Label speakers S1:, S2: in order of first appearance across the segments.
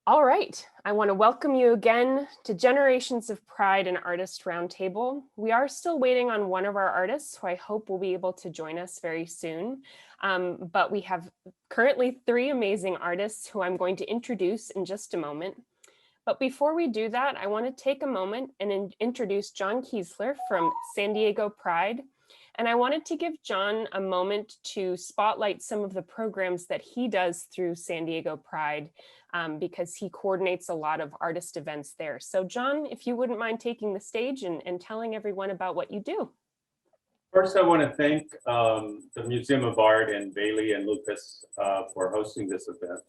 S1: All right, I want to welcome you again to Generations of Pride and Artist Roundtable. We are still waiting on one of our artists who I hope will be able to join us very soon. But we have currently 3 amazing artists who I'm going to introduce in just a moment. But before we do that, I want to take a moment and introduce John Kiesler from San Diego Pride. And I wanted to give John a moment to spotlight some of the programs that he does through San Diego Pride, because he coordinates a lot of artist events there. So John, if you wouldn't mind taking the stage and telling everyone about what you do.
S2: First, I want to thank the Museum of Art and Bailey and Lucas for hosting this event.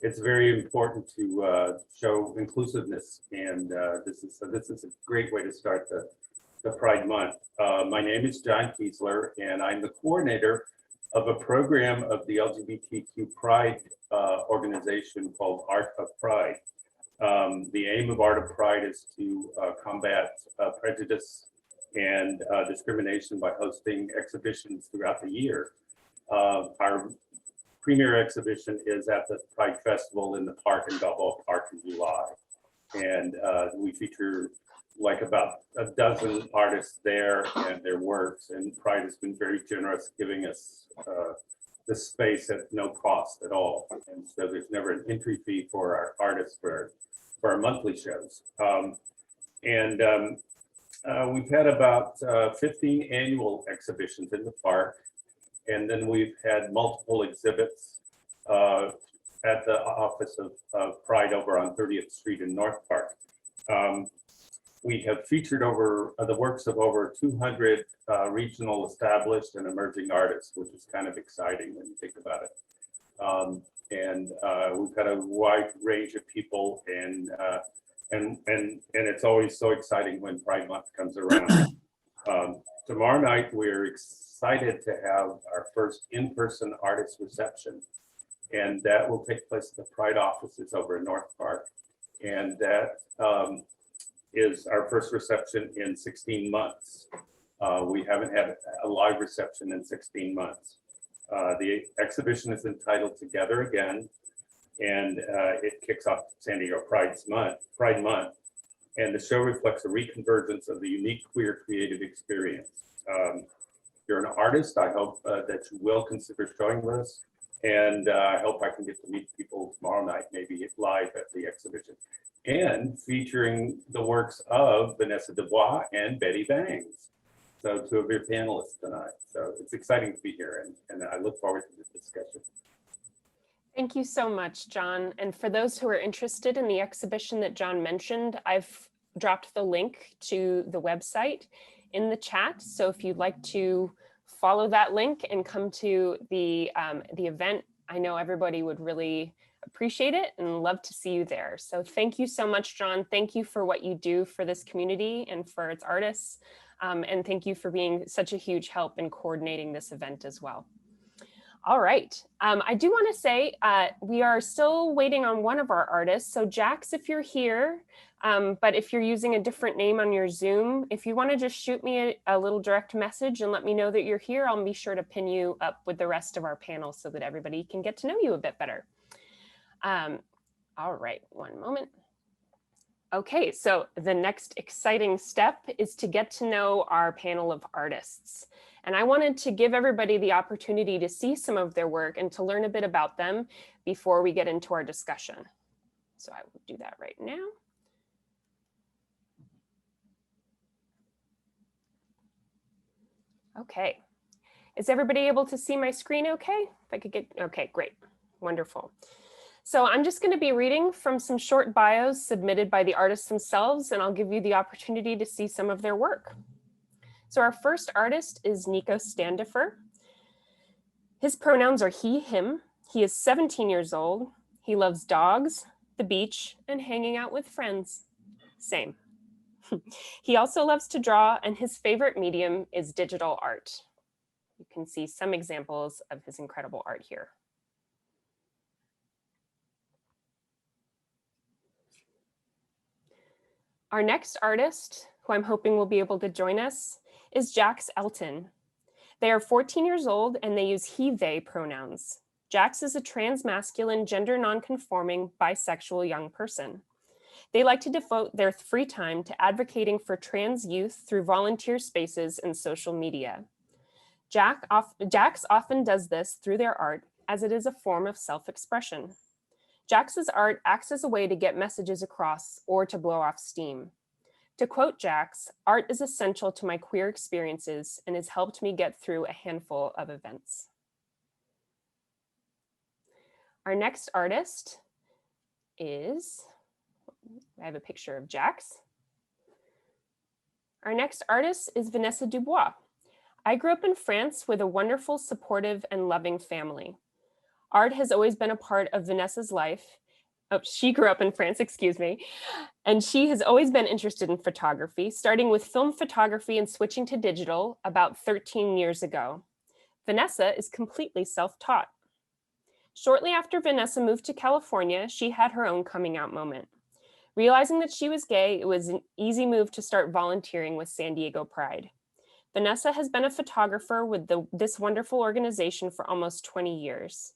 S2: It's very important to show inclusiveness, and this is a great way to start the Pride Month. My name is John Kiesler, and I'm the coordinator of a program of the LGBTQ Pride organization called Art of Pride. The aim of Art of Pride is to combat prejudice and discrimination by hosting exhibitions throughout the year. Our premier exhibition is at the Pride Festival in the park in Balboa Park in July. And we feature like about a dozen artists there and their works, and Pride has been very generous, giving us the space at no cost at all. And so there's never an entry fee for our artists for our monthly shows. We've had about 15 annual exhibitions in the park, and then we've had multiple exhibits at the office of Pride over on 30th Street in North Park. We have featured over the works of over 200 regional established and emerging artists, which is kind of exciting when you think about it. We've got a wide range of people, and it's always so exciting when Pride Month comes around. Tomorrow night, we're excited to have our first in-person artist reception, and that will take place at the Pride offices over in North Park. And that is our first reception in 16 months. We haven't had a live reception in 16 months. The exhibition is entitled Together Again, and it kicks off San Diego Pride Month. And the show reflects a reconvergence of the unique queer creative experience. If you're an artist, I hope that you will consider showing with us. And I hope I can get to meet people tomorrow night, maybe live at the exhibition. And featuring the works of Vanessa Dubois and Betty Bangs. So 2 of your panelists tonight. So it's exciting to be here, and I look forward to this discussion.
S1: Thank you so much, John. And for those who are interested in the exhibition that John mentioned, I've dropped the link to the website in the chat. So if you'd like to follow that link and come to the event, I know everybody would really appreciate it and love to see you there. So thank you so much, John. Thank you for what you do for this community and for its artists. And thank you for being such a huge help in coordinating this event as well. All right, I do want to say we are still waiting on one of our artists. So Jax, if you're here, but if you're using a different name on your Zoom, if you want to just shoot me a little direct message and let me know that you're here, I'll be sure to pin you up with the rest of our panel so that everybody can get to know you a bit better. All right, one moment. Okay, so the next exciting step is to get to know our panel of artists. And I wanted to give everybody the opportunity to see some of their work and to learn a bit about them before we get into our discussion. So I will do that right now. Okay, is everybody able to see my screen okay? If I could get, okay, great, wonderful. So I'm just going to be reading from some short bios submitted by the artists themselves, and I'll give you the opportunity to see some of their work. So our first artist is Nico Standifer. His pronouns are he, him. He is 17 years old. He loves dogs, the beach, and hanging out with friends. Same. He also loves to draw, and his favorite medium is digital art. You can see some examples of his incredible art here. Our next artist, who I'm hoping will be able to join us, is Jax Elton. They are 14 years old and they use he, they pronouns. Jax is a trans-masculine, gender non-conforming, bisexual young person. They like to devote their free time to advocating for trans youth through volunteer spaces and social media. Jax often does this through their art, as it is a form of self-expression. Jax's art acts as a way to get messages across or to blow off steam. To quote Jax, "Art is essential to my queer experiences and has helped me get through a handful of events." Our next artist is, I have a picture of Jax. Our next artist is Vanessa Dubois. I grew up in France with a wonderful, supportive, and loving family. Art has always been a part of Vanessa's life. Oh, she grew up in France, excuse me. And she has always been interested in photography, starting with film photography and switching to digital about 13 years ago. Vanessa is completely self-taught. Shortly after Vanessa moved to California, she had her own coming out moment. Realizing that she was gay, it was an easy move to start volunteering with San Diego Pride. Vanessa has been a photographer with this wonderful organization for almost 20 years.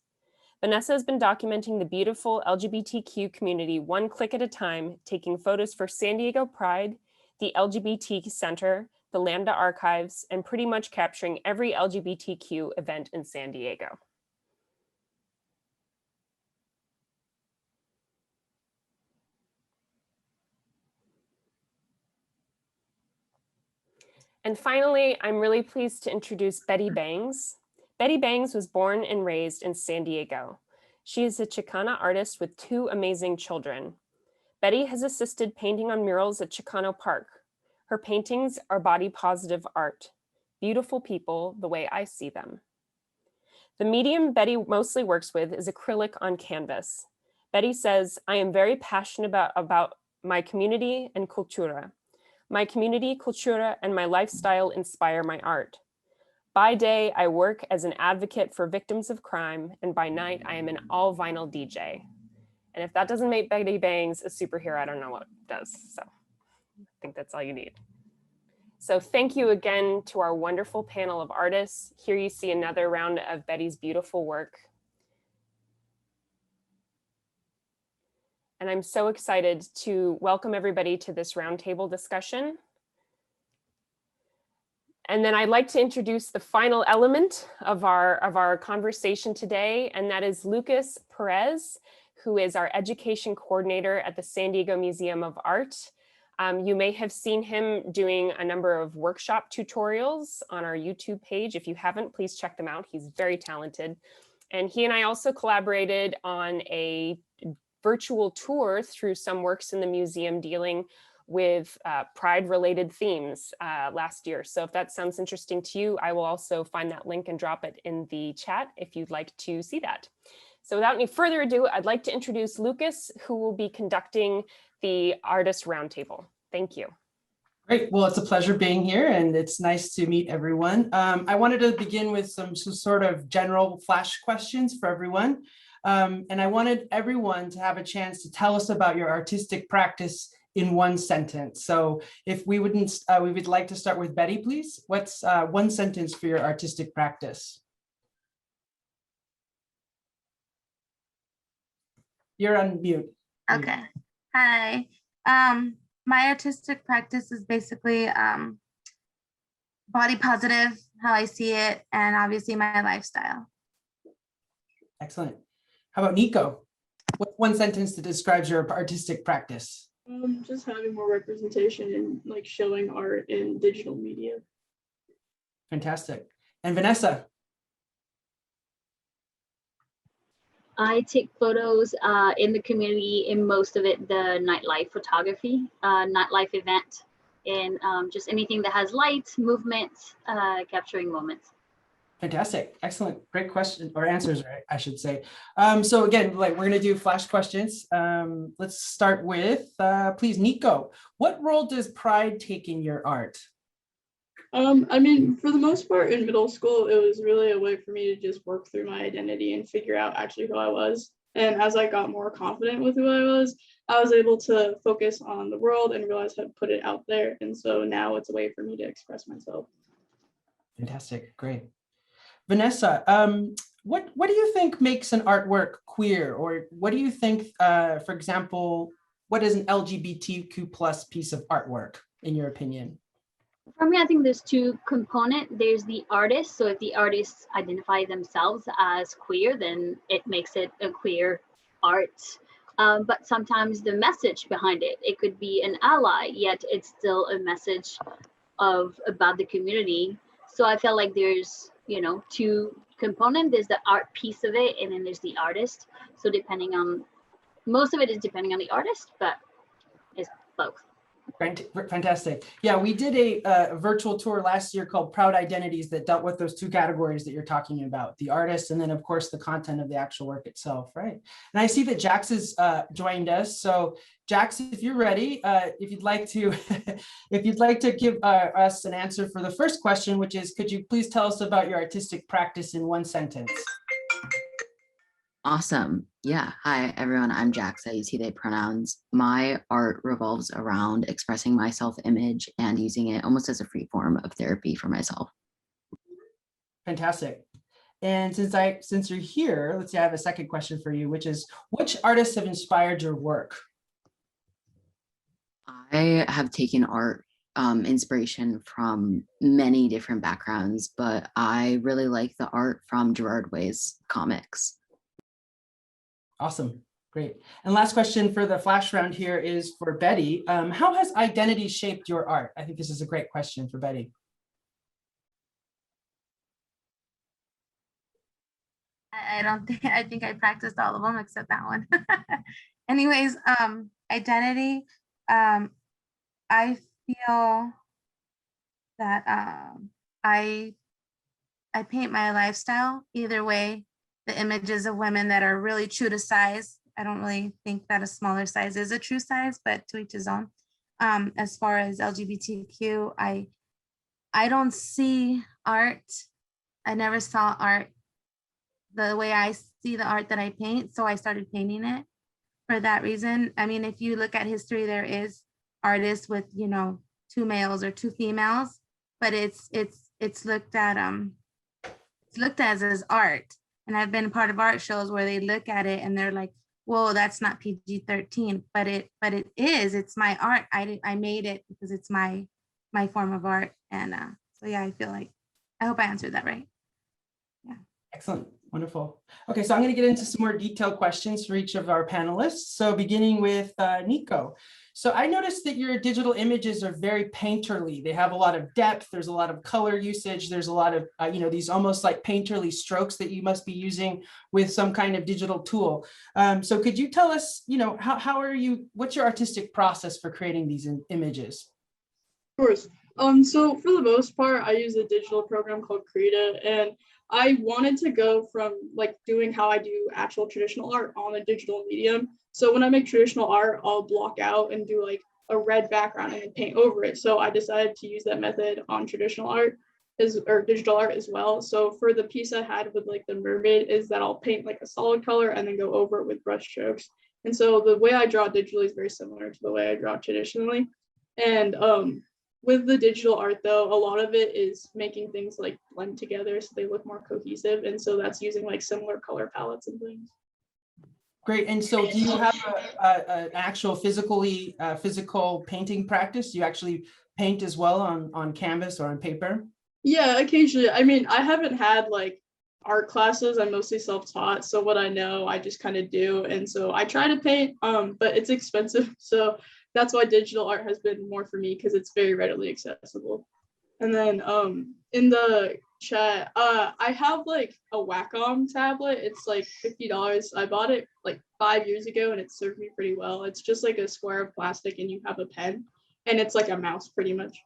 S1: Vanessa has been documenting the beautiful LGBTQ community one click at a time, taking photos for San Diego Pride, the LGBT Center, the Lambda Archives, and pretty much capturing every LGBTQ event in San Diego. And finally, I'm really pleased to introduce Betty Bangs. Betty Bangs was born and raised in San Diego. She is a Chicana artist with 2 amazing children. Betty has assisted painting on murals at Chicano Park. Her paintings are body positive art, beautiful people the way I see them. The medium Betty mostly works with is acrylic on canvas. Betty says, "I am very passionate about my community and cultura. My community, cultura, and my lifestyle inspire my art. By day, I work as an advocate for victims of crime, and by night, I am an all-vinyl DJ." And if that doesn't make Betty Bangs a superhero, I don't know what does. So I think that's all you need. So thank you again to our wonderful panel of artists. Here you see another round of Betty's beautiful work. And I'm so excited to welcome everybody to this roundtable discussion. And then I'd like to introduce the final element of our conversation today, and that is Lucas Perez, who is our education coordinator at the San Diego Museum of Art. You may have seen him doing a number of workshop tutorials on our YouTube page. If you haven't, please check them out. He's very talented. And he and I also collaborated on a virtual tour through some works in the museum dealing with Pride-related themes last year. So if that sounds interesting to you, I will also find that link and drop it in the chat if you'd like to see that. So without any further ado, I'd like to introduce Lucas, who will be conducting the Artist Roundtable. Thank you.
S3: Great. Well, it's a pleasure being here, and it's nice to meet everyone. I wanted to begin with some sort of general flash questions for everyone. And I wanted everyone to have a chance to tell us about your artistic practice in one sentence. So if we would like to start with Betty, please. What's one sentence for your artistic practice? You're on mute.
S4: Okay. Hi. My artistic practice is basically body positive, how I see it, and obviously my lifestyle.
S3: Excellent. How about Nico? What's one sentence that describes your artistic practice?
S5: Just having more representation and like showing art in digital media.
S3: Fantastic. And Vanessa?
S6: I take photos in the community, in most of it, the nightlife photography, nightlife event, and just anything that has light, movement, capturing moments.
S3: Fantastic. Excellent. Great question, or answers, I should say. So again, we're going to do flash questions. Let's start with, please, Nico. What role does pride take in your art?
S5: I mean, for the most part in middle school, it was really a way for me to just work through my identity and figure out actually who I was. And as I got more confident with who I was able to focus on the world and realize how to put it out there. And so now it's a way for me to express myself.
S3: Fantastic. Great. Vanessa, what do you think makes an artwork queer? Or what do you think, for example, what is an LGBTQ plus piece of artwork, in your opinion?
S6: For me, I think there's two components. There's the artist. So if the artists identify themselves as queer, then it makes it a queer art. But sometimes the message behind it, it could be an ally, yet it's still a message about the community. So I feel like there's, two components. There's the art piece of it, and then there's the artist. So most of it is depending on the artist, but it's both.
S3: Fantastic. Yeah, we did a virtual tour last year called Proud Identities that dealt with those two categories that you're talking about, the artist and then of course the content of the actual work itself, right? And I see that Jax has joined us. So Jax, if you're ready, if you'd like to give us an answer for the first question, which is, could you please tell us about your artistic practice in one sentence?
S7: Awesome. Yeah. Hi, everyone. I'm Jax. I use he, they pronouns. My art revolves around expressing my self-image and using it almost as a free form of therapy for myself.
S3: Fantastic. And since you're here, let's see, I have a second question for you, which is, which artists have inspired your work?
S7: I have taken art inspiration from many different backgrounds, but I really like the art from Gerard Way's comics.
S3: Awesome. Great. And last question for the flash round here is for Betty. How has identity shaped your art? I think this is a great question for Betty.
S4: I think I practiced all of them except that one. Anyways, identity, I feel that I paint my lifestyle either way. The images of women that are really true to size. I don't really think that a smaller size is a true size, but to each his own. As far as LGBTQ, I don't see art. I never saw art the way I see the art that I paint, so I started painting it for that reason. I mean, if you look at history, there is artists with, two males or two females, but it's looked at as art. And I've been part of art shows where they look at it and they're like, whoa, that's not PG-13, but it is, it's my art. I made it because it's my form of art. And so yeah, I hope I answered that right. Yeah.
S3: Excellent. Wonderful. Okay, so I'm going to get into some more detailed questions for each of our panelists. So beginning with Nico. So I noticed that your digital images are very painterly. They have a lot of depth. There's a lot of color usage. There's a lot of, these almost like painterly strokes that you must be using with some kind of digital tool. So could you tell us, what's your artistic process for creating these images?
S5: Of course. So for the most part, I use a digital program called Krita, and I wanted to go from like doing how I do actual traditional art on a digital medium. So when I make traditional art, I'll block out and do like a red background and then paint over it. So I decided to use that method on traditional art or digital art as well. So for the piece I had with like the mermaid is that I'll paint like a solid color and then go over it with brush strokes. And so the way I draw digitally is very similar to the way I draw traditionally. And with the digital art though, a lot of it is making things like blend together so they look more cohesive. And so that's using like similar color palettes and things.
S3: Great. And so do you have an actual physical painting practice? Do you actually paint as well on canvas or on paper? Yeah,
S5: occasionally. I mean, I haven't had like art classes. I'm mostly self-taught. So what I know, I just kind of do. And so I try to paint, but it's expensive. So that's why digital art has been more for me because it's very readily accessible. And then in the chat, I have like a Wacom tablet. It's like $50. I bought it like 5 years ago and it served me pretty well. It's just like a square of plastic and you have a pen and it's like a mouse pretty much.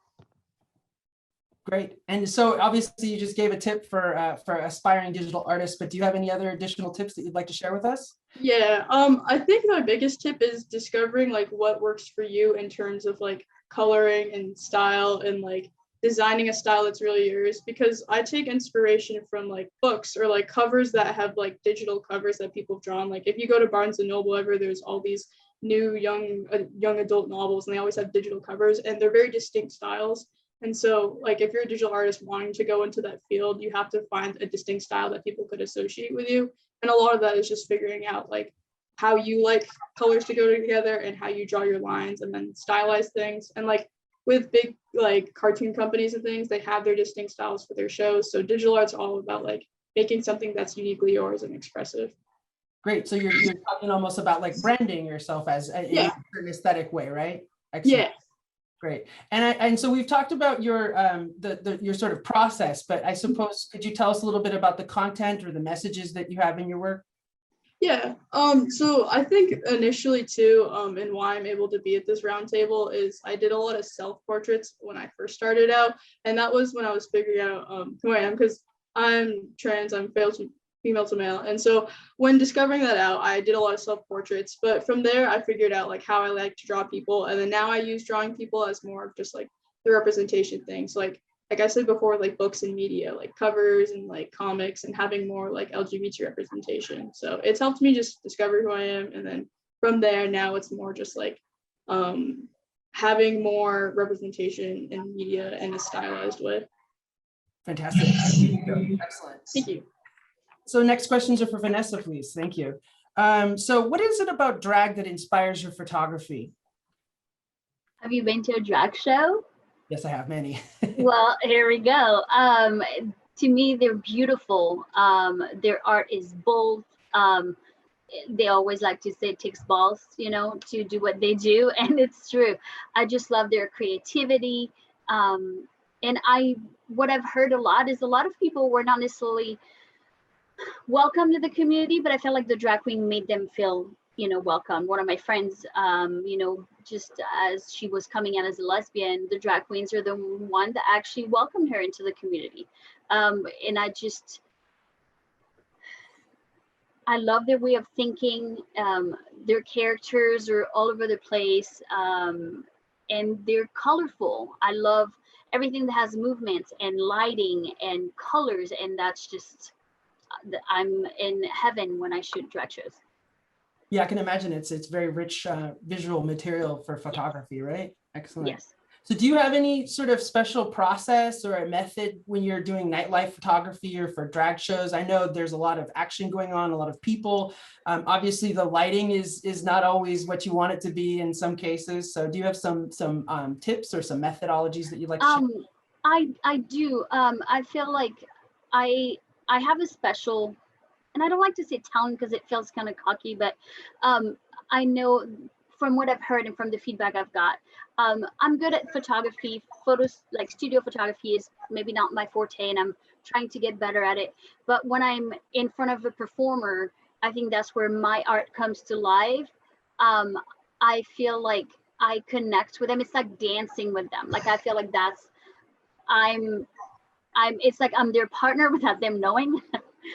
S3: Great. And so obviously you just gave a tip for aspiring digital artists, but do you have any other additional tips that you'd like to share with us?
S5: Yeah, I think my biggest tip is discovering like what works for you in terms of like coloring and style and like designing a style that's really yours, because I take inspiration from like books or like covers that have like digital covers that people have drawn. Like if you go to Barnes and Noble ever, there's all these new young adult novels and they always have digital covers and they're very distinct styles. And so like if you're a digital artist wanting to go into that field, you have to find a distinct style that people could associate with you. And a lot of that is just figuring out like how you like colors to go together and how you draw your lines and then stylize things. And like with big like cartoon companies and things, they have their distinct styles for their shows. So digital art's all about like making something that's uniquely yours and expressive.
S3: Great. So you're talking almost about like branding yourself as in a certain aesthetic way, right? Excellent.
S5: Yeah.
S3: Great. And so we've talked about your your sort of process, but I suppose could you tell us a little bit about the content or the messages that you have in your work?
S5: Yeah. So I think initially too, and why I'm able to be at this roundtable is I did a lot of self-portraits when I first started out. And that was when I was figuring out who I am, because I'm trans, I'm female to male. And so when discovering that out, I did a lot of self-portraits. But from there, I figured out like how I like to draw people. And then now I use drawing people as more of just like the representation things. Like I said before, like books and media, like covers and like comics and having more like LGBT representation. So it's helped me just discover who I am. And then from there, now it's more just like having more representation in media in a stylized way.
S3: Fantastic. Excellent.
S5: Thank you.
S3: So next questions are for Vanessa, please. Thank you. So what is it about drag that inspires your photography?
S6: Have you been to a drag show?
S3: Yes, I have many.
S6: Well, here we go. To me, they're beautiful. Their art is bold. They always like to say it takes balls, you know, to do what they do. And it's true. I just love their creativity. And what I've heard a lot is a lot of people were not necessarily welcome to the community, but I felt like the drag queen made them feel, you know, welcome. One of my friends, you know, just as she was coming out as a lesbian, the drag queens are the one that actually welcomed her into the community. And I love their way of thinking. Their characters are all over the place, and they're colorful. I love everything that has movements and lighting and colors, and that's just, I'm in heaven when I shoot drag shows.
S3: Yeah, I can imagine it's very rich visual material for photography, right? Excellent.
S6: Yes.
S3: So do you have any sort of special process or a method when you're doing nightlife photography or for drag shows? I know there's a lot of action going on, a lot of people. Obviously, the lighting is not always what you want it to be in some cases. So do you have some tips or some methodologies that you'd like to share?
S6: I do. I feel like I have a special, and I don't like to say talent because it feels kind of cocky, but I know from what I've heard and from the feedback I've got, I'm good at photography. Photos, like studio photography, is maybe not my forte, and I'm trying to get better at it. But when I'm in front of a performer, I think that's where my art comes to life. I feel like I connect with them. It's like dancing with them. Like I feel like it's like I'm their partner without them knowing,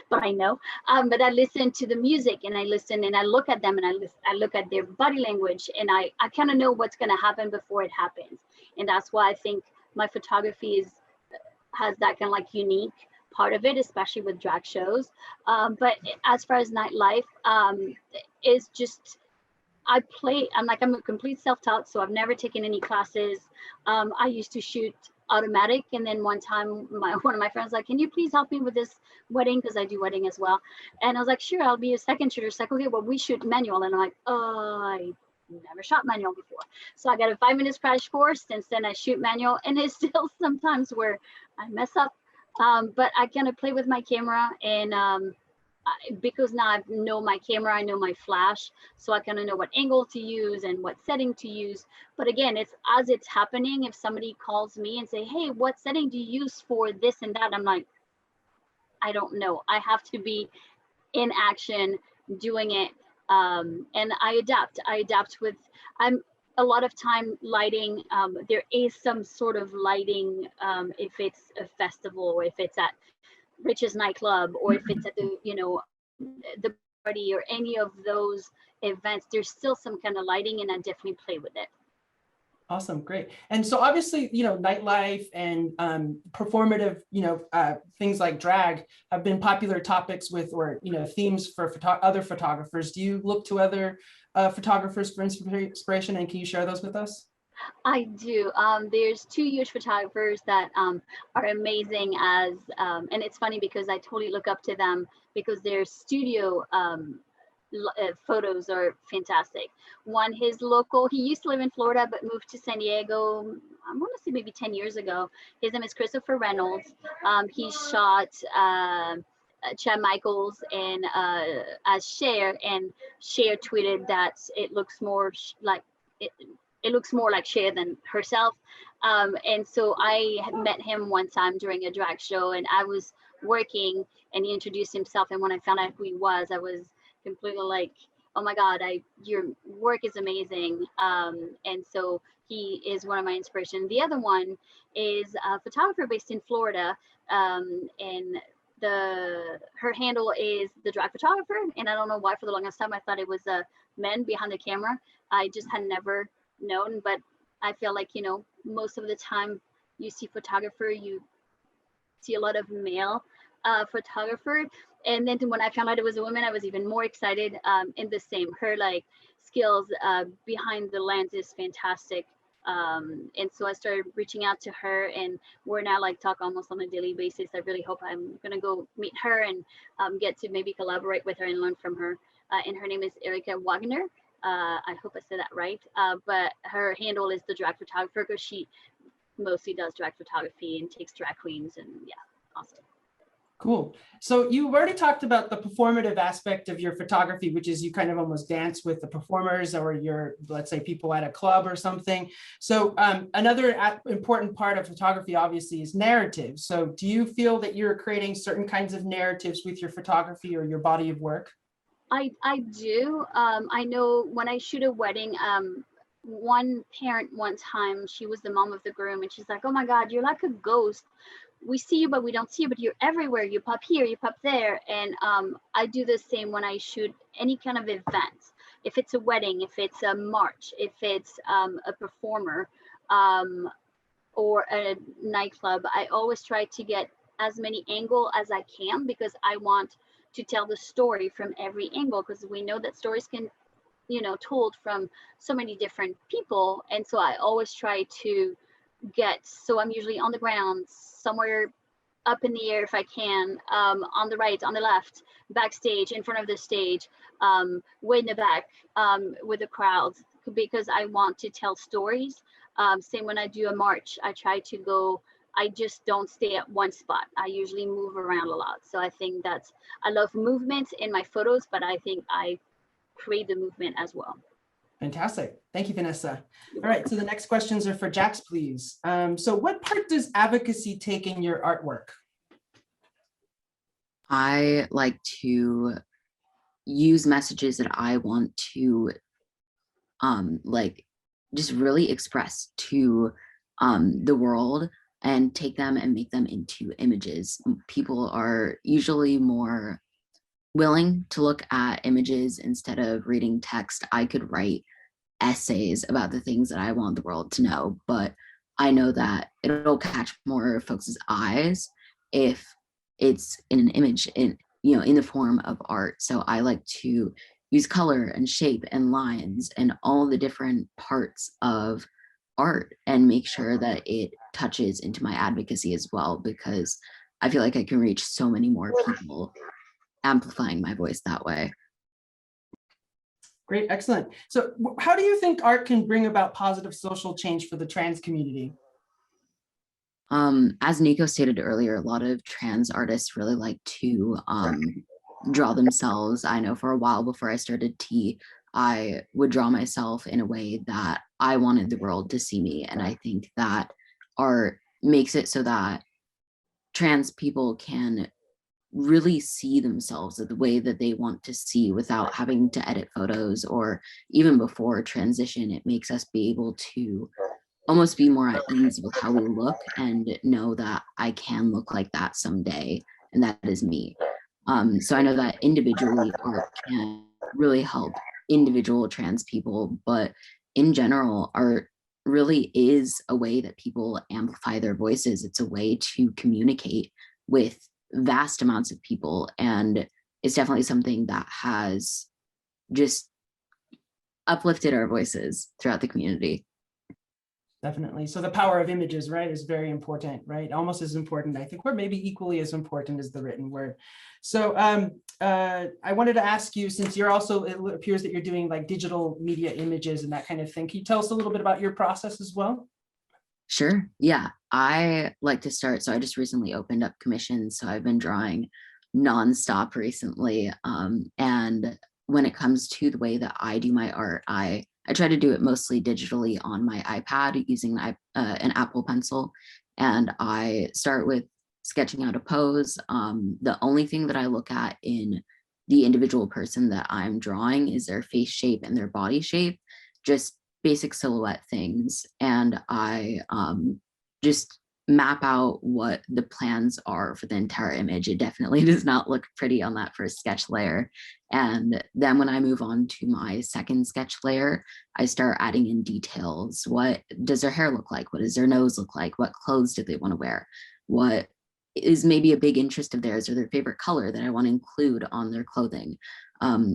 S6: but I know. But I listen to the music, and I listen and I look at them, and I look at their body language, and I kind of know what's going to happen before it happens. And that's why I think my photography has that kind of like unique part of it, especially with drag shows. But as far as nightlife, it's just, I'm a complete self-taught, so I've never taken any classes. I used to shoot automatic, and then one time one of my friends was like, can you please help me with this wedding, because I do wedding as well. And I was like, sure, I'll be a second shooter. She's like, okay, well, we shoot manual. And I'm like, oh, I never shot manual before. So I got a 5-minute crash course, and then I shoot manual, and it's still sometimes where I mess up, but I kind of play with my camera, and because now I know my camera, I know my flash, so I kind of know what angle to use and what setting to use. But again, it's as it's happening. If somebody calls me and say, hey, what setting do you use for this and that? I'm like, I don't know. I have to be in action doing it. And I adapt with, a lot of time lighting. There is some sort of lighting, if it's a festival, or if it's at Rich's nightclub, or if it's at the, you know, the party or any of those events, there's still some kind of lighting, and I definitely play with it.
S3: Awesome, great. And so obviously, you know, nightlife and performative, you know, things like drag have been popular topics or, you know, themes for other photographers. Do you look to other photographers for inspiration, and can you share those with us?
S6: I do. There's two huge photographers that are amazing as, and it's funny because I totally look up to them because their studio photos are fantastic. One, his local, he used to live in Florida but moved to San Diego, I want to say maybe 10 years ago. His name is Christopher Reynolds. He shot Chad Michaels and as Cher, and Cher tweeted that it looks more like it looks more like Cher than herself. And so I had met him one time during a drag show, and I was working, and he introduced himself. And when I found out who he was, I was completely like, oh my God, your work is amazing. And so he is one of my inspirations. The other one is a photographer based in Florida, and her handle is the drag photographer. And I don't know why for the longest time I thought it was a men behind the camera. I just had never known, but I feel like, most of the time you see photographer, you see a lot of male photographer. And then when I found out it was a woman, I was even more excited. And the same, her like skills behind the lens is fantastic. And so I started reaching out to her, and we're now like talk almost on a daily basis. I really hope I'm gonna go meet her and get to maybe collaborate with her and learn from her. And her name is Erica Wagner. I hope I said that right. But her handle is the drag photographer because she mostly does drag photography and takes drag queens, and yeah, awesome.
S3: Cool. So you've already talked about the performative aspect of your photography, which is you kind of almost dance with the performers or your, let's say, people at a club or something. So another important part of photography, obviously, is narrative. So do you feel that you're creating certain kinds of narratives with your photography or your body of work?
S6: I do. I know when I shoot a wedding, one parent one time, she was the mom of the groom, and she's like, oh my God, you're like a ghost. We see you, but we don't see you, but you're everywhere. You pop here, you pop there. And I do the same when I shoot any kind of event. If it's a wedding, if it's a march, if it's a performer or a nightclub, I always try to get as many angles as I can because I want to tell the story from every angle, because we know that stories can, told from so many different people. And so I always try to so I'm usually on the ground, somewhere up in the air if I can, on the right, on the left, backstage, in front of the stage, way in the back with the crowds, because I want to tell stories. Same when I do a march, I just don't stay at one spot. I usually move around a lot. So I think I love movement in my photos, but I think I create the movement as well.
S3: Fantastic. Thank you, Vanessa. All right, so the next questions are for Jax, please. So what part does advocacy take in your artwork?
S7: I like to use messages that I want to just really express to the world and take them and make them into images. People are usually more willing to look at images instead of reading text. I could write essays about the things that I want the world to know, but I know that it'll catch more folks' eyes if it's in an image, in the form of art. So I like to use color and shape and lines and all the different parts of art and make sure that it touches into my advocacy as well, because I feel like I can reach so many more people amplifying my voice that way.
S3: Great, excellent. So how do you think art can bring about positive social change for the trans community?
S7: As Nico stated earlier, a lot of trans artists really like to draw themselves. I know for a while before I started T, I would draw myself in a way that I wanted the world to see me. And I think that art makes it so that trans people can really see themselves the way that they want to see without having to edit photos, or even before transition, it makes us be able to almost be more at ease with how we look and know that I can look like that someday, and that is me. So I know that individually art can really help individual trans people, but in general, art really is a way that people amplify their voices. It's a way to communicate with vast amounts of people, and it's definitely something that has just uplifted our voices throughout the community.
S3: Definitely. So the power of images, right, is very important, right? Almost as important, I think, or maybe equally as important as the written word. So I wanted to ask you, since you're also, it appears that you're doing like digital media images and that kind of thing. Can you tell us a little bit about your process as well?
S7: Sure. Yeah, I like to start. So I just recently opened up commissions. So I've been drawing nonstop recently. And when it comes to the way that I do my art, I try to do it mostly digitally on my iPad using an Apple Pencil. And I start with sketching out a pose. The only thing that I look at in the individual person that I'm drawing is their face shape and their body shape, just basic silhouette things. And I just map out what the plans are for the entire image. It definitely does not look pretty on that first sketch layer. And then when I move on to my second sketch layer, I start adding in details. What does their hair look like? What does their nose look like? What clothes do they want to wear? What is maybe a big interest of theirs or their favorite color that I want to include on their clothing?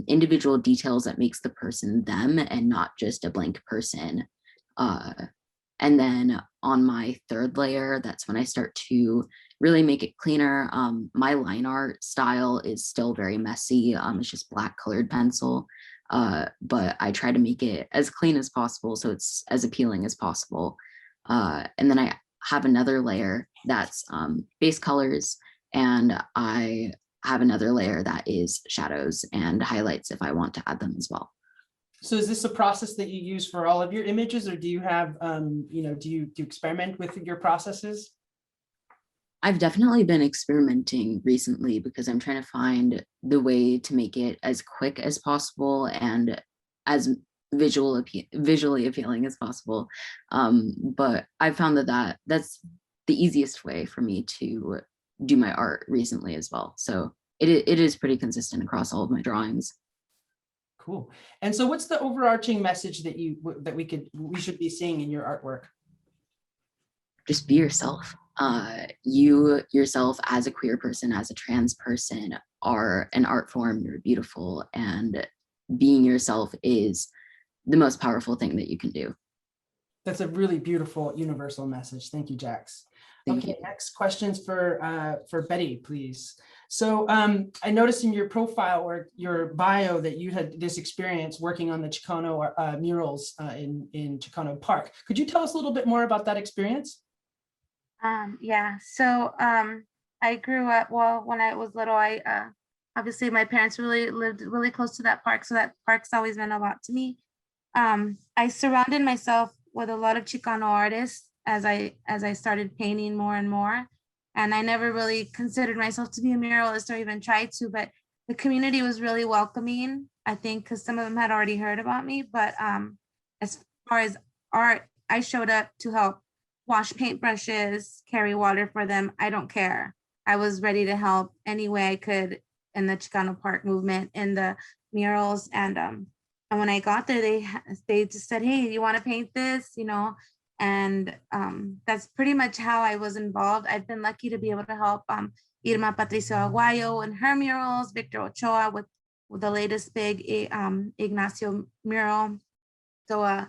S7: Individual details that makes the person them and not just a blank person. And then on my third layer, that's when I start to really make it cleaner. My line art style is still very messy. It's just black colored pencil, but I try to make it as clean as possible so it's as appealing as possible. And then I have another layer that's base colors, and I have another layer that is shadows and highlights if I want to add them as well.
S3: So is this a process that you use for all of your images, or do you have, do you experiment with your processes?
S7: I've definitely been experimenting recently because I'm trying to find the way to make it as quick as possible and as visually appealing as possible. But I found that's the easiest way for me to do my art recently as well. So it is pretty consistent across all of my drawings.
S3: Cool. And so what's the overarching message that we should be seeing in your artwork?
S7: Just be yourself. You yourself as a queer person, as a trans person, are an art form. You're beautiful, and being yourself is the most powerful thing that you can do.
S3: That's a really beautiful universal message. Thank you, Jax.
S7: Thank
S3: Okay,
S7: you.
S3: next questions for Betty, please. So I noticed in your profile or your bio that you had this experience working on the Chicano murals in Chicano Park. Could you tell us a little bit more about that experience?
S4: Yeah, so I grew up, well, when I was little, obviously my parents really lived really close to that park, so that park's always meant a lot to me. I surrounded myself with a lot of Chicano artists as I started painting more and more. And I never really considered myself to be a muralist or even tried to, but the community was really welcoming, I think, because some of them had already heard about me. But as far as art, I showed up to help wash paintbrushes, carry water for them. I don't care. I was ready to help any way I could in the Chicano Park movement, in the murals. And when I got there, they just said, "Hey, you want to paint this?" And that's pretty much how I was involved. I've been lucky to be able to help Irma Patricio Aguayo and her murals, Victor Ochoa with the latest big Ignacio mural. So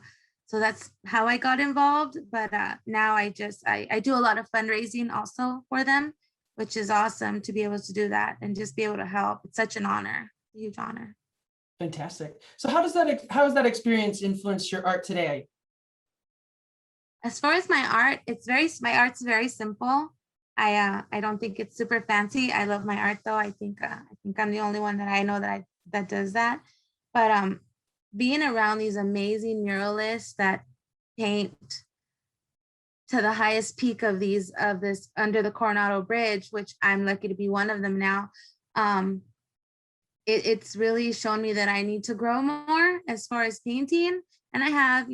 S4: that's how I got involved. But now I do a lot of fundraising also for them, which is awesome to be able to do that and just be able to help. It's such an honor, a huge honor.
S3: Fantastic. So how has that experience influenced your art today?
S4: As far as my art, my art's very simple. I don't think it's super fancy. I love my art though. I think I'm the only one that I know that does that. But being around these amazing muralists that paint to the highest peak of this under the Coronado Bridge, which I'm lucky to be one of them now. It's really shown me that I need to grow more as far as painting. And I have,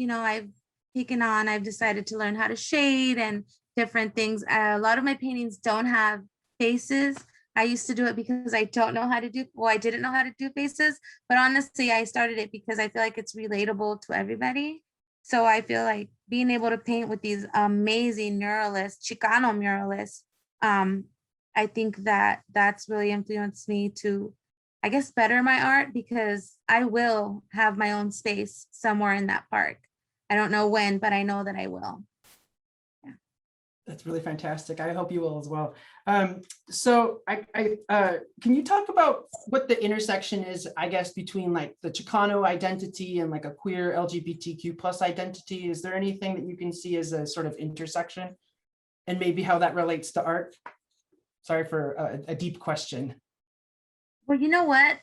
S4: I've decided to learn how to shade and different things. A lot of my paintings don't have faces. I used to do it because I didn't know how to do faces, but honestly, I started it because I feel like it's relatable to everybody. So I feel like being able to paint with these amazing muralists, Chicano muralists, I think that's really influenced me to, I guess, better my art, because I will have my own space somewhere in that park. I don't know when, but I know that I will.
S3: That's really fantastic. I hope you will as well. So can you talk about what the intersection is, I guess, between like the Chicano identity and like a queer LGBTQ plus identity? Is there anything that you can see as a sort of intersection, and maybe how that relates to art? Sorry for a deep question.
S4: Well, you know what?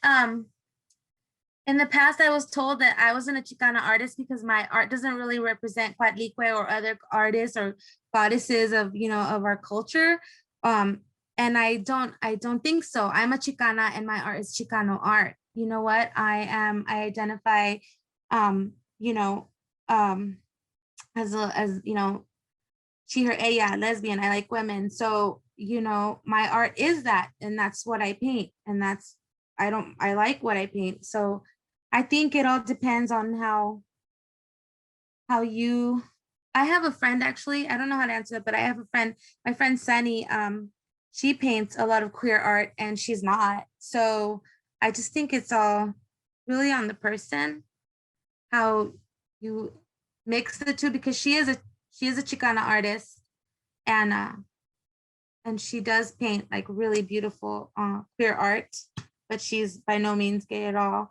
S4: In the past, I was told that I wasn't a Chicana artist because my art doesn't really represent Cuatlicue or other artists or goddesses of, of our culture. And I don't think so. I'm a Chicana and my art is Chicano art. You know what? I identify, as she, her, ella, lesbian. I like women. So, my art is that, and that's what I paint. And I like what I paint. So I think it all depends on how you, I have a friend, actually, I don't know how to answer that, but I have a friend, my friend Sunny, she paints a lot of queer art and she's not. So I just think it's all really on the person, how you mix the two, because she is a Chicana artist, and she does paint like really beautiful queer art, but she's by no means gay at all.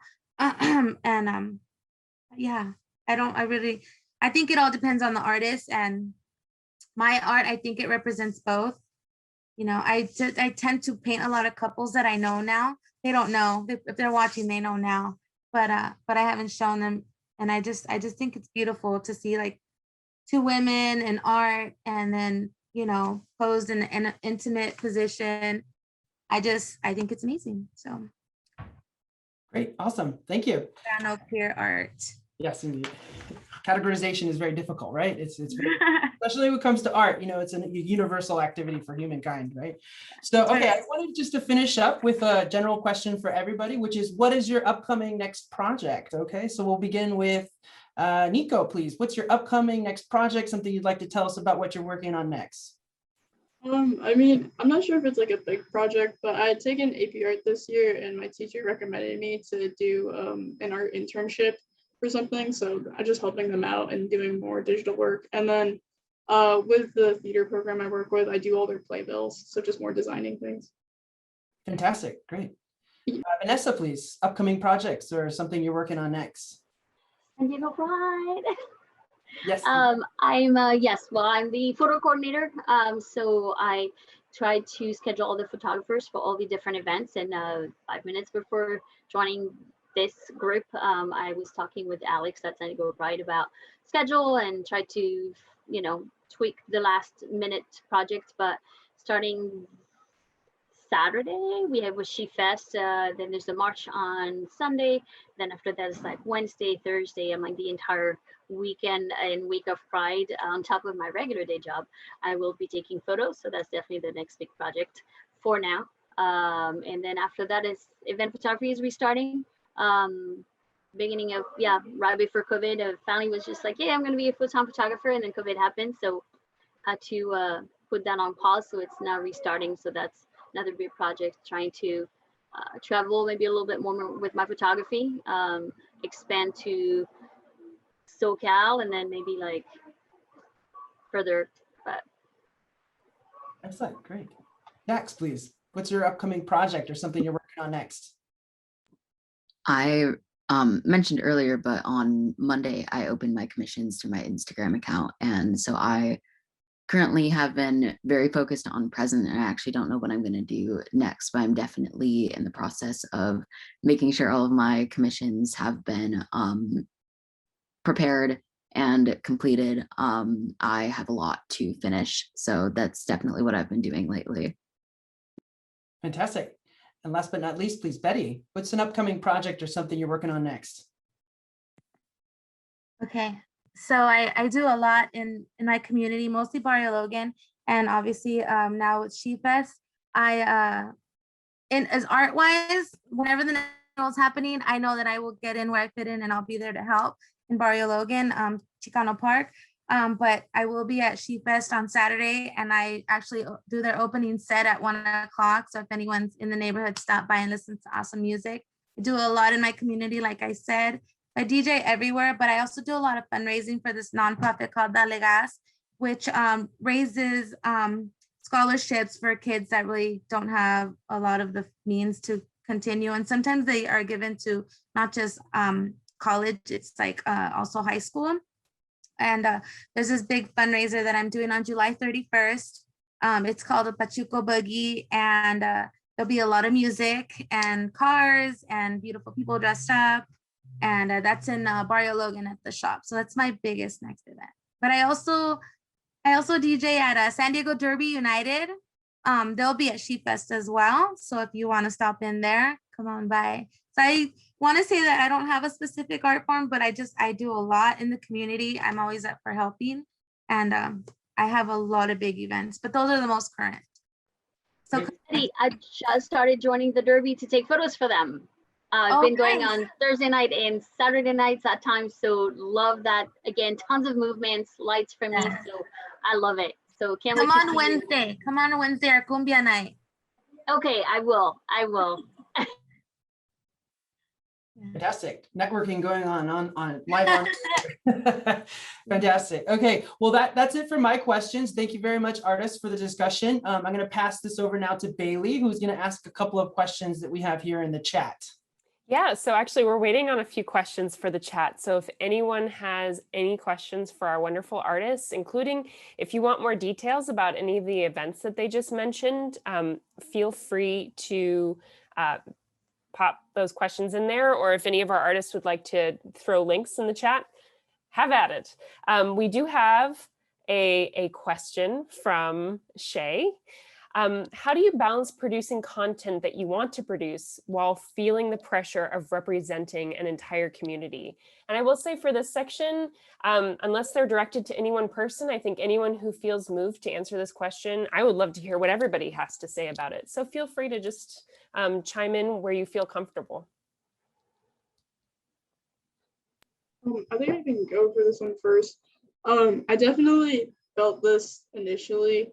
S4: Yeah, I think it all depends on the artist, and my art, I think it represents both. I tend to paint a lot of couples that I know now. They don't know. If they're watching, they know now, but I haven't shown them. And I just think it's beautiful to see like two women in art, and then, posed in an intimate position. I think it's amazing. So.
S3: Great, awesome, thank you.
S4: Chicano queer art.
S3: Yes, indeed. Categorization is very difficult, right? It's very, especially when it comes to art, it's a universal activity for humankind, right? So, okay, I wanted just to finish up with a general question for everybody, which is, what is your upcoming next project? Okay, so we'll begin with Nico, please. What's your upcoming next project? Something you'd like to tell us about what you're working on next?
S5: I mean, I'm not sure if it's like a big project, but I had taken AP Art this year and my teacher recommended me to do an art internship for something. So I'm just helping them out and doing more digital work. And then with the theater program I work with, I do all their playbills. So just more designing things.
S3: Fantastic, great. Vanessa, please, upcoming projects or something you're working on next.
S6: San Diego Pride.
S3: Yes.
S6: I'm the photo coordinator. So I try to schedule all the photographers for all the different events. And 5 minutes before joining this group, I was talking with Alex at San Diego Pride about schedule and try to, tweak the last minute project. But starting Saturday, we have a She Fest. Then there's a march on Sunday. Then after that, it's like Wednesday, Thursday, and like the entire weekend and week of Pride on top of my regular day job. I will be taking photos. So that's definitely the next big project for now. And then after that is event photography is restarting. Beginning of, right before COVID, finally was just like, yeah, I'm going to be a full-time photographer. And then COVID happened. So I had to put that on pause. So it's now restarting. So that's another big project, trying to travel maybe a little bit more with my photography, expand to SoCal, and then maybe like further. But
S3: excellent, great. Jax, please. What's your upcoming project or something you're working on next?
S7: I mentioned earlier, but on Monday, I opened my commissions to my Instagram account. And so I currently have been very focused on present, and I actually don't know what I'm going to do next, but I'm definitely in the process of making sure all of my commissions have been prepared and completed. I have a lot to finish, so that's definitely what I've been doing lately.
S3: Fantastic. And last but not least, please, Betty, what's an upcoming project or something you're working on next?
S4: Okay, so I do a lot in my community, mostly Barrio Logan, and obviously now with She Fest. As art wise, whenever the next is happening, I know that I will get in where I fit in, and I'll be there to help in Barrio Logan, Chicano Park. But I will be at She Fest on Saturday, and I actually do their opening set at 1 o'clock. So if anyone's in the neighborhood, stop by and listen to awesome music. I do a lot in my community, like I said. I DJ everywhere, but I also do a lot of fundraising for this nonprofit called Dale Gas. which raises scholarships for kids that really don't have a lot of the means to continue. And sometimes they are given to not just college, it's like also high school. And there's this big fundraiser that I'm doing on July 31st. It's called a Pachuco Boogie, and there'll be a lot of music and cars and beautiful people dressed up. And that's in Barrio Logan at the shop. So that's my biggest next event. But I also DJ at San Diego Derby United. They'll be at Sheep Fest as well. So if you want to stop in there, come on by. So I want to say that I don't have a specific art form, but I do a lot in the community. I'm always up for helping. And I have a lot of big events, but those are the most current. So
S6: I just started joining the Derby to take photos for them. I've been going on Thursday night and Saturday nights at times. So love that. Again, tons of movements, lights for me. So I love it. So can't wait.
S4: Come on Wednesday. Come on Wednesday or Cumbia night.
S6: Okay, I will.
S3: Fantastic. Networking going on live on. Fantastic. Okay, well, that's it for my questions. Thank you very much, artists, for the discussion. I'm going to pass this over now to Bailey, who's going to ask a couple of questions that we have here in the chat.
S1: Yeah, so actually we're waiting on a few questions for the chat. So if anyone has any questions for our wonderful artists, including if you want more details about any of the events that they just mentioned, feel free to pop those questions in there, or if any of our artists would like to throw links in the chat, have at it. We do have a question from Shay. How do you balance producing content that you want to produce while feeling the pressure of representing an entire community? And I will say for this section, unless they're directed to any one person, I think anyone who feels moved to answer this question, I would love to hear what everybody has to say about it. So feel free to just chime in where you feel comfortable.
S5: I think I can go for this one first. I definitely felt this initially.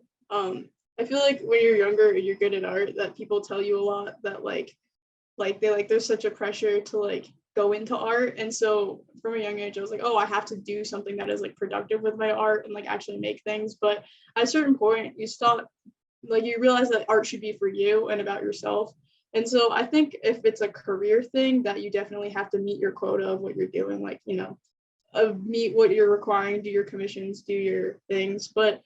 S5: I feel like when you're younger and you're good at art, that people tell you a lot that there's such a pressure to go into art. And so from a young age, I was like, oh, I have to do something that is productive with my art and actually make things. But at a certain point, you stop, you realize that art should be for you and about yourself. And so I think if it's a career thing, that you definitely have to meet your quota of what you're doing, meet what you're requiring, do your commissions, do your things. But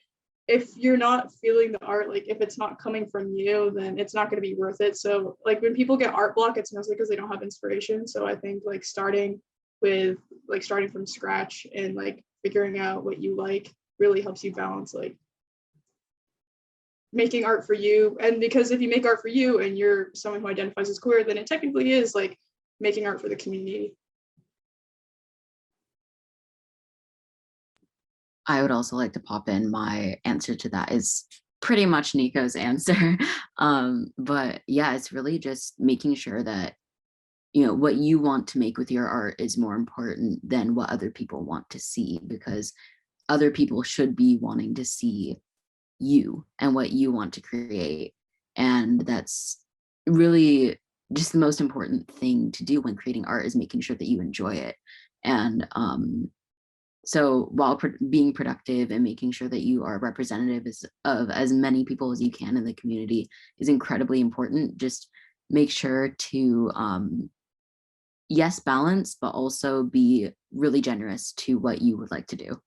S5: if you're not feeling the art, if it's not coming from you, then it's not going to be worth it. So when people get art block, it's mostly because they don't have inspiration. So I think starting from scratch and figuring out what you really helps you balance making art for you. And because if you make art for you and you're someone who identifies as queer, then it technically is making art for the community.
S7: I would also like to pop in. My answer to that is pretty much Nico's answer. But yeah, it's really just making sure that, what you want to make with your art is more important than what other people want to see, because other people should be wanting to see you and what you want to create. And that's really just the most important thing to do when creating art, is making sure that you enjoy it. And so while being productive and making sure that you are representative of as many people as you can in the community is incredibly important. Just make sure to, yes, balance, but also be really generous to what you would like to do.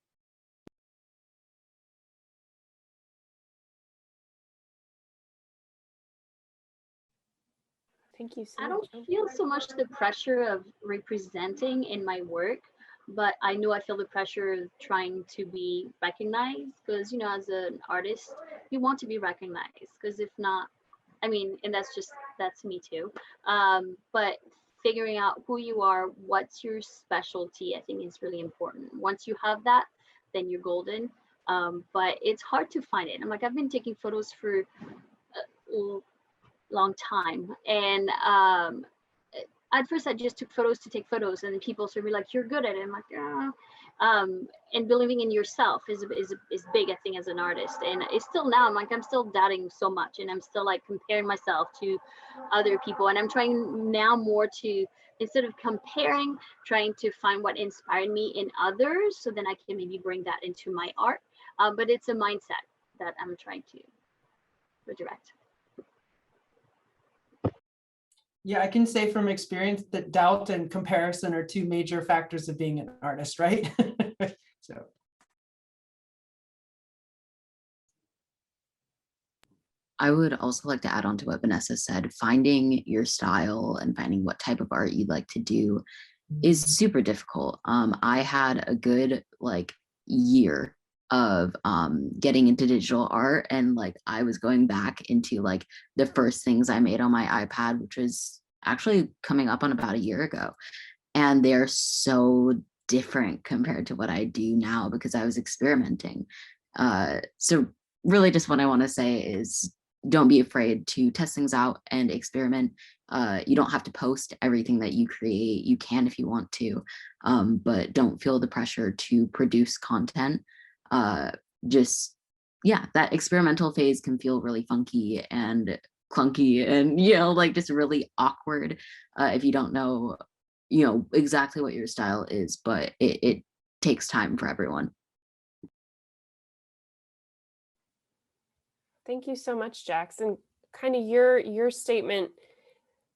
S1: Thank you so
S6: I
S1: much.
S6: don't feel so much the pressure of representing in my work, but I know I feel the pressure of trying to be recognized, because as an artist you want to be recognized, because if not, and that's me too, but figuring out who you are, what's your specialty, I think is really important. Once you have that, then you're golden. But it's hard to find it. I've been taking photos for a long time, and at first I just took photos to take photos, and then people started like, you're good at it. I'm like, yeah. And believing in yourself is big, I think, as an artist. And it's still now, I'm still doubting so much, and I'm still comparing myself to other people. And I'm trying now more to, instead of comparing, trying to find what inspired me in others, so then I can maybe bring that into my art. but it's a mindset that I'm trying to redirect.
S3: Yeah, I can say from experience that doubt and comparison are two major factors of being an artist, right? So.
S7: I would also like to add on to what Vanessa said. Finding your style and finding what type of art you'd like to do is super difficult. I had a good like year of getting into digital art, and like I was going back into like the first things I made on my iPad, which was actually coming up on about a year ago, and they're so different compared to what I do now because I was experimenting. So really just what I want to say is don't be afraid to test things out and experiment. You don't have to post everything that you create. You can if you want to, but don't feel the pressure to produce content. Just, yeah, that experimental phase can feel really funky and clunky and, you know, like just really awkward if you don't know, you know, exactly what your style is, but it takes time for everyone.
S1: Thank you so much, Jax. And kind of your statement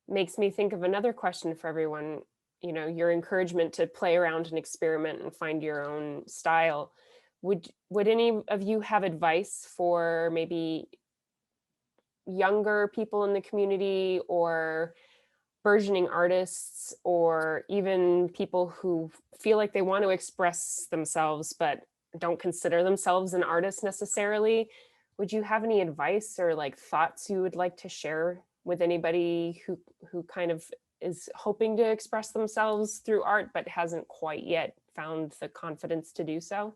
S1: makes me think of another question for everyone. You know, your encouragement to play around and experiment and find your own style. Would any of you have advice for maybe younger people in the community or burgeoning artists, or even people who feel like they want to express themselves but don't consider themselves an artist necessarily? Would you have any advice or like thoughts you would like to share with anybody who kind of is hoping to express themselves through art but hasn't quite yet found the confidence to do so?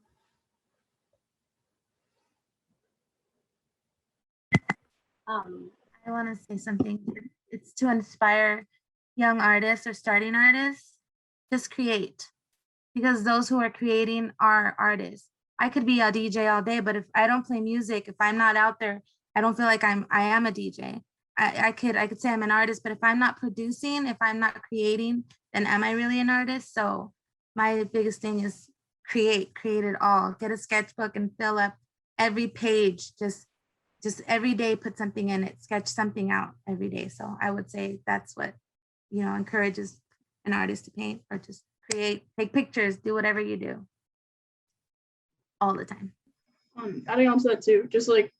S4: I want to say something. It's to inspire young artists or starting artists. Just create, because those who are creating are artists. I could be a DJ all day, but if I don't play music, if I'm not out there, I don't feel like I am a DJ. I could say I'm an artist, but if I'm not producing, if I'm not creating, then am I really an artist? So my biggest thing is create it all. Get a sketchbook and fill up every page. Just every day, put something in it, sketch something out every day. So I would say that's what, you know, encourages an artist to paint or just create, take pictures, do whatever you do all the time.
S5: Adding on to that too, just like,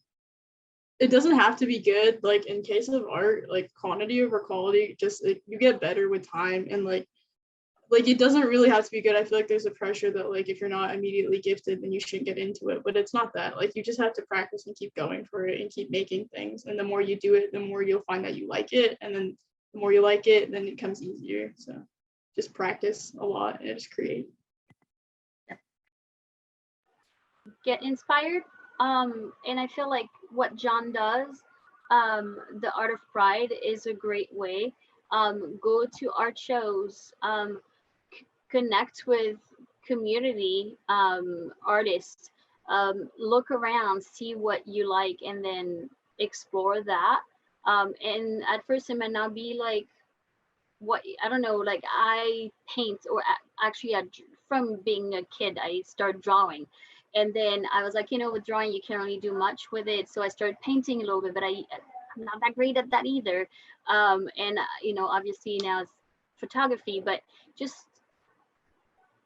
S5: it doesn't have to be good. Like in case of art, like quantity over quality, just like, you get better with time, and like it doesn't really have to be good. I feel like there's a pressure that like if you're not immediately gifted, then you shouldn't get into it, but it's not that. Like you just have to practice and keep going for it and keep making things, and the more you do it, the more you'll find that you like it, and then the more you like it, then it comes easier. So just practice a lot and just create.
S6: Get inspired, and I feel like what John does, the Art of Pride, is a great way. Go to art shows, connect with community artists, look around, see what you like, and then explore that. And at first it might not be like what, I don't know, like I paint, or actually from being a kid I started drawing, and then I was like, you know, with drawing you can't really do much with it, so I started painting a little bit, but I'm not that great at that either. And you know, obviously now it's photography, but just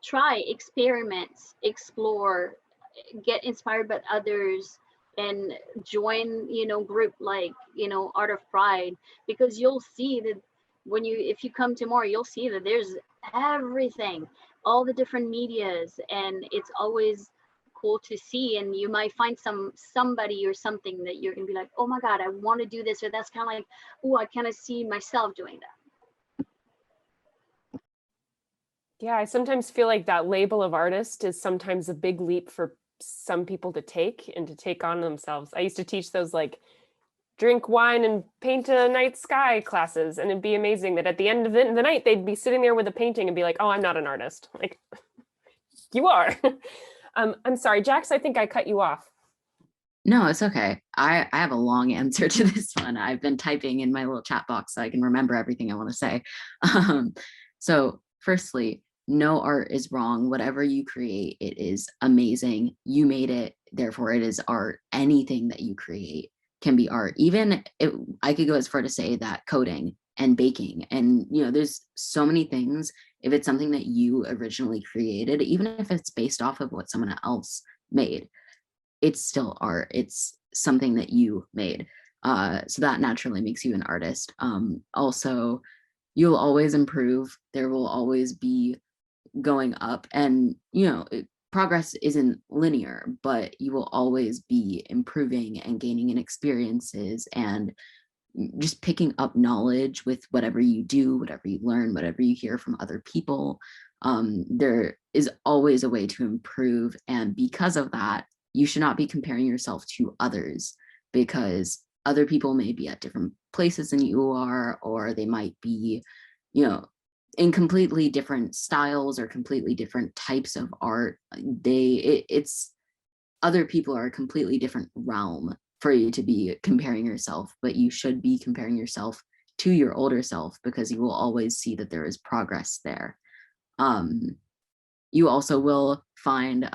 S6: try, experiment, explore, get inspired by others, and join, you know, group like, you know, Art of Pride, because you'll see that if you come tomorrow, you'll see that there's everything, all the different medias, and it's always cool to see. And you might find somebody or something that you're gonna be like, oh my God, I want to do this, or that's kind of like, oh, I kind of see myself doing that.
S1: Yeah, I sometimes feel like that label of artist is sometimes a big leap for some people to take and to take on themselves. I used to teach those like drink wine and paint a night sky classes, and it'd be amazing that at the end of the night they'd be sitting there with a painting and be like, oh, I'm not an artist. Like, you are. I'm sorry, Jax, I think I cut you off.
S7: No, it's okay. I have a long answer to this one. I've been typing in my little chat box so I can remember everything I want to say. So firstly, no art is wrong. Whatever you create, it is amazing. You made it. therefore it is art. Anything that you create can be art. Even I could go as far to say that coding and baking, and there's so many things. If it's something that you originally created, even if it's based off of what someone else made, it's still art. It's something that you made. So that naturally makes you an artist. Also, you'll always improve. There will always be going up, and progress isn't linear, but you will always be improving and gaining in experiences and just picking up knowledge with whatever you do, whatever you learn, whatever you hear from other people. There is always a way to improve, and because of that, you should not be comparing yourself to others, because other people may be at different places than you are, or they might be in completely different styles or completely different types of art. It's other people are a completely different realm for you to be comparing yourself, but you should be comparing yourself to your older self, because you will always see that there is progress there. You also will find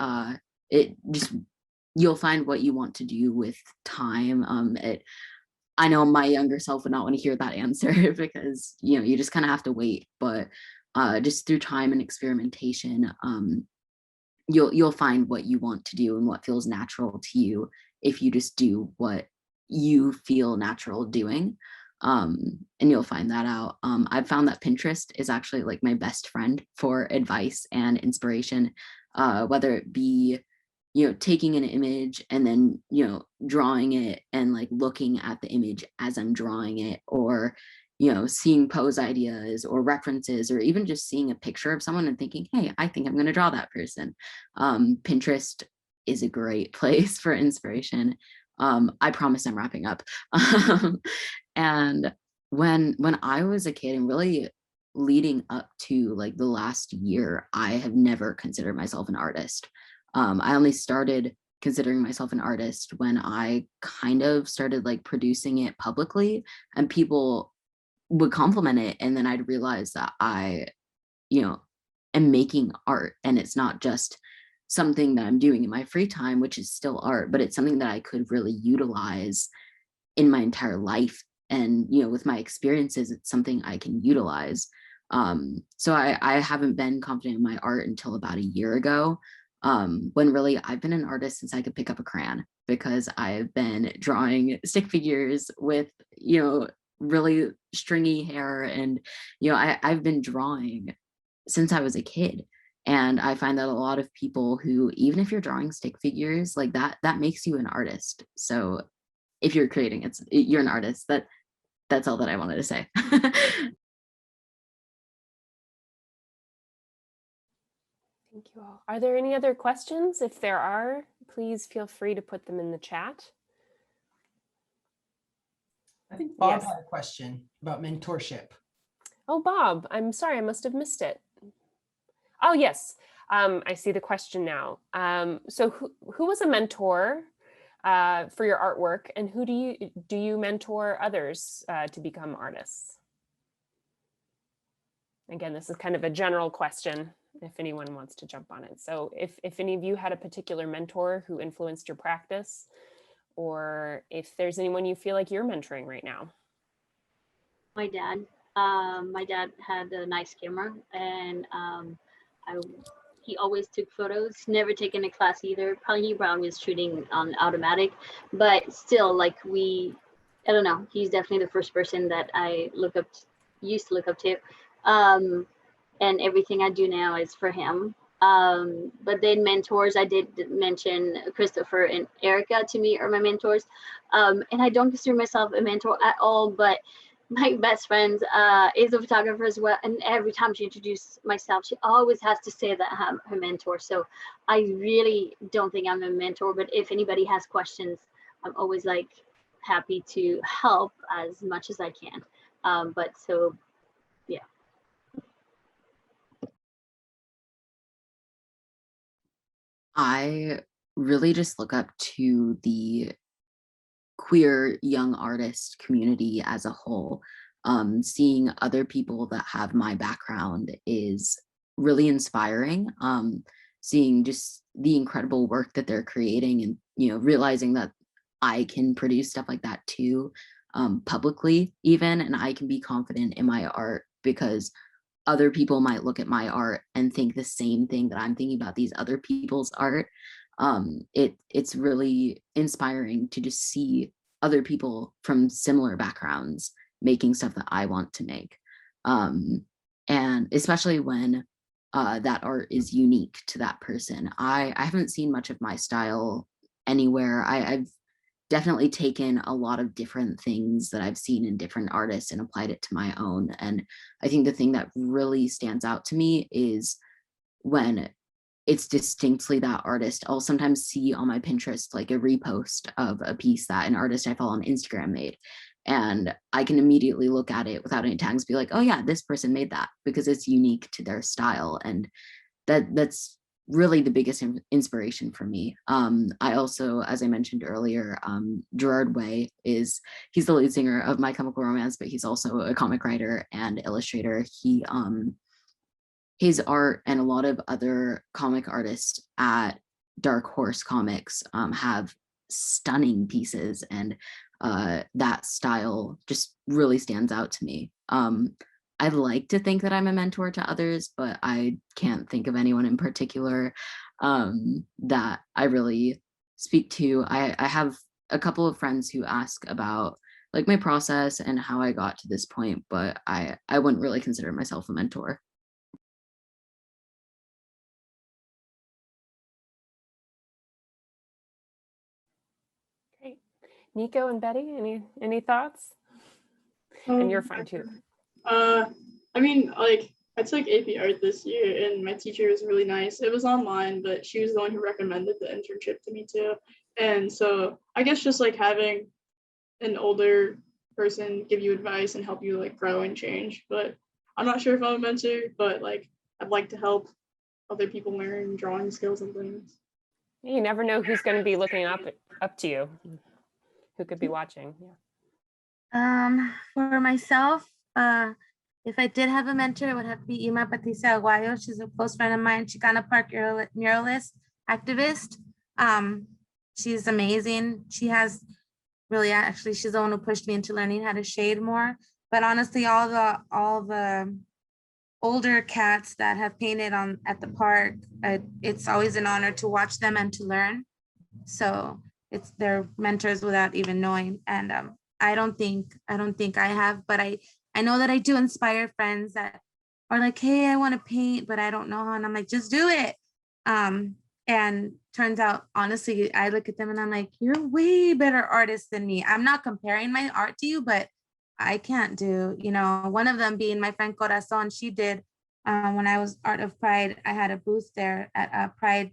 S7: you'll find what you want to do with time. I know my younger self would not want to hear that answer because you just kind of have to wait, but just through time and experimentation, you'll find what you want to do and what feels natural to you if you just do what you feel natural doing. And you'll find that out. I've found that Pinterest is actually like my best friend for advice and inspiration, whether it be taking an image and then drawing it and like looking at the image as I'm drawing it, or seeing pose ideas or references, or even just seeing a picture of someone and thinking, hey, I think I'm going to draw that person. Pinterest is a great place for inspiration. I promise I'm wrapping up. And when I was a kid, and really leading up to like the last year, I have never considered myself an artist. I only started considering myself an artist when I kind of started like producing it publicly, and people would compliment it, and then I'd realize that I am making art, and it's not just something that I'm doing in my free time, which is still art, but it's something that I could really utilize in my entire life. And with my experiences, it's something I can utilize. So I haven't been confident in my art until about a year ago, when really I've been an artist since I could pick up a crayon, because I've been drawing stick figures with really stringy hair, and I've been drawing since I was a kid. And I find that a lot of people who, even if you're drawing stick figures like that makes you an artist. So if you're creating it, you're an artist. That's all that I wanted to say.
S1: Thank you all. Are there any other questions? If there are, please feel free to put them in the chat.
S3: I think Bob
S1: Yes.
S3: had a question about mentorship.
S1: Oh, Bob, I'm sorry, I must have missed it. Oh, yes, I see the question now. So who was a mentor for your artwork, and who do you mentor others to become artists? Again, this is kind of a general question, if anyone wants to jump on it. So if any of you had a particular mentor who influenced your practice, or if there's anyone you feel like you're mentoring right now.
S6: My dad. My dad had a nice camera, and he always took photos. Never taken a class either. Probably was shooting on automatic, but still, like I don't know. He's definitely the first person that I used to look up to, and everything I do now is for him. But then mentors, I did mention Christopher and Erica to me are my mentors, and I don't consider myself a mentor at all, but my best friend is a photographer as well, and every time she introduces myself, she always has to say that I'm her mentor. So I really don't think I'm a mentor, but if anybody has questions, I'm always like happy to help as much as I can. But so yeah.
S7: I really just look up to the queer young artist community as a whole. Seeing other people that have my background is really inspiring. Seeing just the incredible work that they're creating, and, you know, realizing that I can produce stuff like that too, publicly even, and I can be confident in my art because other people might look at my art and think the same thing that I'm thinking about these other people's art. It's really inspiring to just see other people from similar backgrounds making stuff that I want to make. And especially when that art is unique to that person. I haven't seen much of my style anywhere. I've definitely taken a lot of different things that I've seen in different artists and applied it to my own. And I think the thing that really stands out to me is when it's distinctly that artist. I'll sometimes see on my Pinterest like a repost of a piece that an artist I follow on Instagram made. And I can immediately look at it without any tags, be like, oh yeah, this person made that, because it's unique to their style. And that's really the biggest inspiration for me. I also, as I mentioned earlier, Gerard Way he's the lead singer of My Chemical Romance, but he's also a comic writer and illustrator. His art and a lot of other comic artists at Dark Horse Comics have stunning pieces, and that style just really stands out to me. I'd like to think that I'm a mentor to others, but I can't think of anyone in particular that I really speak to. I have a couple of friends who ask about like my process and how I got to this point, but I wouldn't really consider myself a mentor.
S1: Great. Nico and Betty, any thoughts? And you're fine too.
S5: I mean, like, I took AP Art this year, and my teacher was really nice. It was online, but she was the one who recommended the internship to me too. And so I guess just like having an older person give you advice and help you like grow and change. But I'm not sure if I'm a mentor, but like I'd like to help other people learn drawing skills and things.
S1: You never know who's going to be looking up to you, who could be watching. Yeah.
S4: For myself, if I did have a mentor, it would have to be Ima Patricia Aguayo. She's a close friend of mine, Chicana Park muralist, activist. She's amazing. She has really, actually, she's the one who pushed me into learning how to shade more. But honestly, all the older cats that have painted at the park, it's always an honor to watch them and to learn. So they're mentors without even knowing. And I don't think I have, but I know that I do inspire friends that are like, hey, I want to paint, but I don't know how. And I'm like, just do it. And turns out, honestly, I look at them and I'm like, you're a way better artist than me. I'm not comparing my art to you, but I can't do, one of them being my friend Corazon. She did, when I was Art of Pride, I had a booth there at Pride,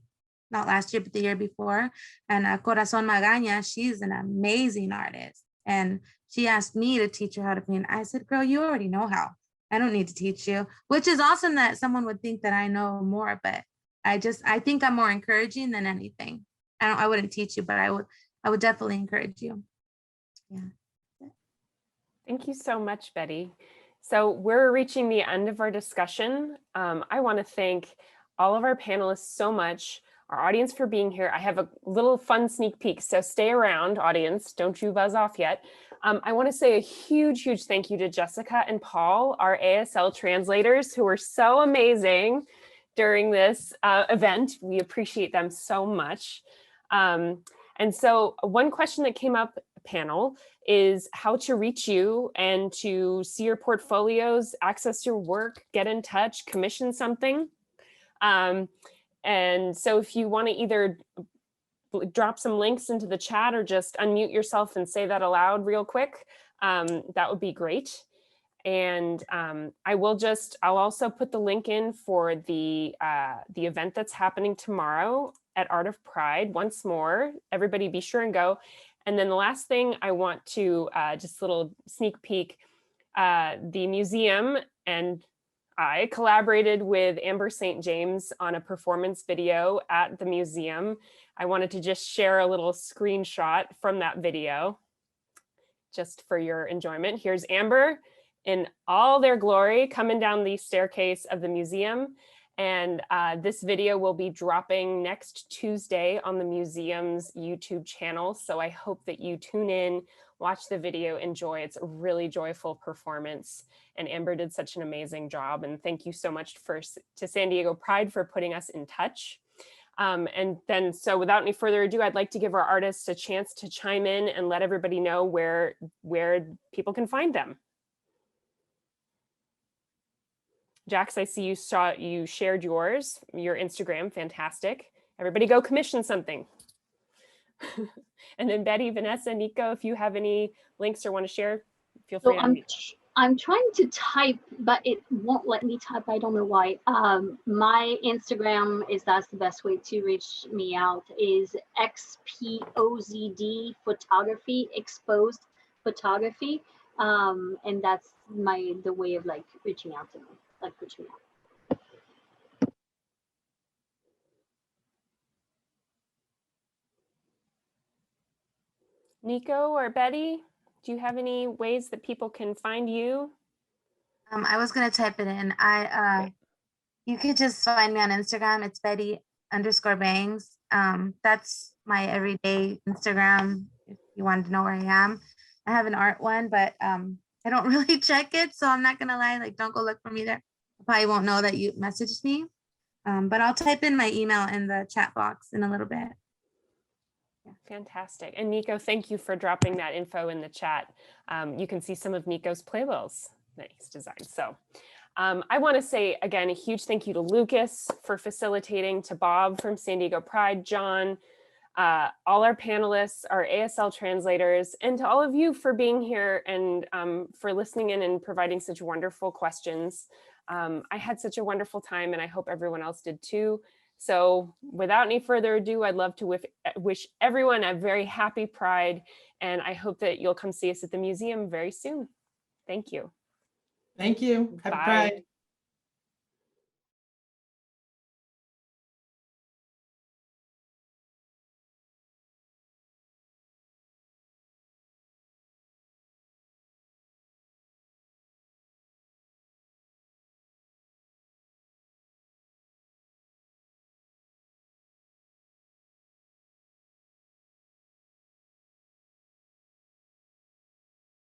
S4: not last year, but the year before. And Corazon Magaña, she's an amazing artist. And she asked me to teach her how to paint. I said, girl, you already know how. I don't need to teach you, which is awesome that someone would think that I know more, but I think I'm more encouraging than anything. I wouldn't teach you, but I would definitely encourage you. Yeah.
S1: Thank you so much, Betty. So we're reaching the end of our discussion. I want to thank all of our panelists so much, our audience for being here. I have a little fun sneak peek, so stay around, audience. Don't you buzz off yet. I want to say a huge, huge thank you to Jessica and Paul, our ASL translators, who were so amazing during this event. We appreciate them so much. And so one question that came up, panel, is how to reach you and to see your portfolios, access your work, get in touch, commission something. And so if you want to either drop some links into the chat or just unmute yourself and say that aloud real quick, that would be great. And I'll also put the link in for the event that's happening tomorrow at Art of Pride. Once more, everybody be sure and go. And then the last thing I want to just a little sneak peek, the museum and I collaborated with Amber St. James on a performance video at the museum. I wanted to just share a little screenshot from that video just for your enjoyment. Here's Amber in all their glory coming down the staircase of the museum. And this video will be dropping next Tuesday on the museum's YouTube channel. So I hope that you tune in, watch the video, enjoy. It's a really joyful performance. And Amber did such an amazing job. And thank you so much to San Diego Pride for putting us in touch. And then, so without any further ado, I'd like to give our artists a chance to chime in and let everybody know where people can find them. Jax, I see you shared your Instagram, fantastic. Everybody go commission something. And then Betty, Vanessa, Nico, if you have any links or want to share, feel free to unmute.
S6: I'm trying to type, but it won't let me type. I don't know why. My Instagram that's the best way to reach me out, is XPOZD photography, exposed photography. And that's the way of like reaching out to me.
S1: Nico or Betty, do you have any ways that people can find you?
S4: I was gonna type it in. You could just find me on Instagram. It's Betty_Bangs. That's my everyday Instagram. If you wanted to know where I am, I have an art one, but I don't really check it, so I'm not gonna lie. Like, don't go look for me there. I probably won't know that you messaged me. But I'll type in my email in the chat box in a little bit.
S1: Yeah. Fantastic. And Nico, thank you for dropping that info in the chat. You can see some of Nico's playbills that he's designed. So I want to say, again, a huge thank you to Lucas for facilitating, to Bob from San Diego Pride, John, all our panelists, our ASL translators, and to all of you for being here and for listening in and providing such wonderful questions. I had such a wonderful time, and I hope everyone else did too. So without any further ado, I'd love to wish everyone a very happy Pride, and I hope that you'll come see us at the museum very soon. Thank you.
S3: Thank you. Happy
S1: Bye.
S3: Pride.